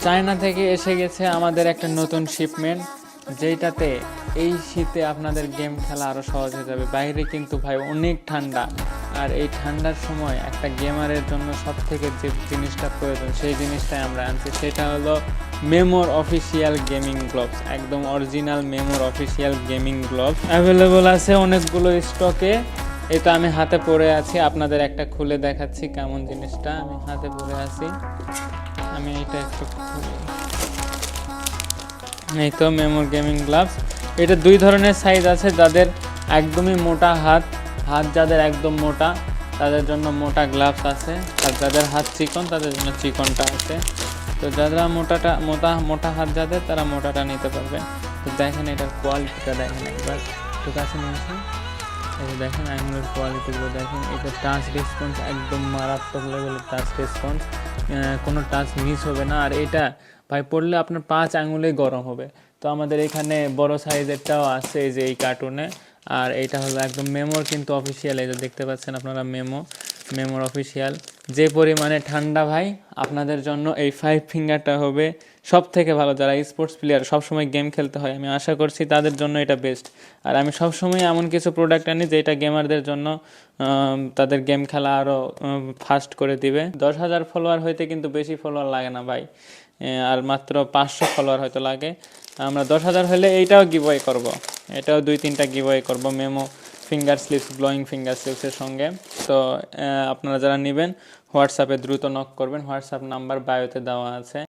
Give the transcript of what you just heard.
China থেকে এসে গেছে আমাদের একটা নতুন শিপমেন্ট, যেটাতে এই শীতে আপনাদের গেম খেলা আরও সহজ হয়ে যাবে। বাইরে কিন্তু ভাই অনেক ঠান্ডা, আর এই ঠান্ডার সময় একটা গেমারের জন্য সব থেকে যে জিনিসটা প্রয়োজন সেই জিনিসটাই আমরা আনছি, সেটা হলো মেমোর অফিসিয়াল গেমিং গ্লোভস। একদম অরিজিনাল মেমোর অফিসিয়াল গেমিং গ্লোভস অ্যাভেলেবল আছে অনেকগুলো স্টকে। এটা আমি হাতে পরে আছি, আপনাদের একটা খুলে দেখাচ্ছি কেমন জিনিসটা। আমি হাতে পরে আছি, আমি এটা একটু খুলি। এই তো মেমোর গেমিং গ্লাভস। এটা দুই ধরনের সাইজ আছে, যাদের একদমই মোটা হাত, যাদের একদম মোটা তাদের জন্য মোটা গ্লাভস আছে, আর যাদের হাত চিকন তাদের জন্য চিকনটা আছে। তো যারা মোটা হাত যাদের, তারা মোটাটা নিতে পারবে। তো দেখেন এটার কোয়ালিটিটা দেখেন একবার, একটু কাছে নিয়েছি। এই দেখেন আঙুলের কোয়ালিটিগুলো দেখেন, এটা টাচ রেসপন্স একদম মারাত্মক লেভেলের টাচ রেসপন্স, কোনো টাচ মিস হবে না। আর এটা ভাই পড়লে আপনার 5 আঙুলেই গরম হবে। তো আমাদের এখানে বড় সাইজেরটাও আছে, এই যে এই কার্টুনে। আর এটা হলো একদম মেমোর কিন্তু অফিসিয়াল, এই যে দেখতে পাচ্ছেন আপনারা মেমোর অফিসিয়াল। যে পরিমাণে ঠান্ডা ভাই, আপনাদের জন্য এই 5 ফিঙ্গারটা হবে সব থেকে ভালো। যারা স্পোর্টস প্লেয়ার সবসময় গেম খেলতে হয়, আমি আশা করছি তাদের জন্য এটা বেস্ট। আর আমি সবসময় এমন কিছু প্রোডাক্ট আনি যেটা গেমারদের জন্য তাদের গেম খেলা আরও ফাস্ট করে দিবে। 10,000 ফলোয়ার হইতে কিন্তু বেশি ফলোয়ার লাগে না ভাই, আর মাত্র 500 ফলোয়ার হয়তো লাগে। আমরা 10,000 হলে এইটাও গিভওয়ে করব, এটাও 2-3টা গিভওয়ে করব Memo finger sleeves, glowing finger স্লিপসের সঙ্গে। তো আপনারা যারা নেবেন হোয়াটসঅ্যাপে দ্রুত নক করবেন, হোয়াটসঅ্যাপ নাম্বার বায়োতে দেওয়া আছে।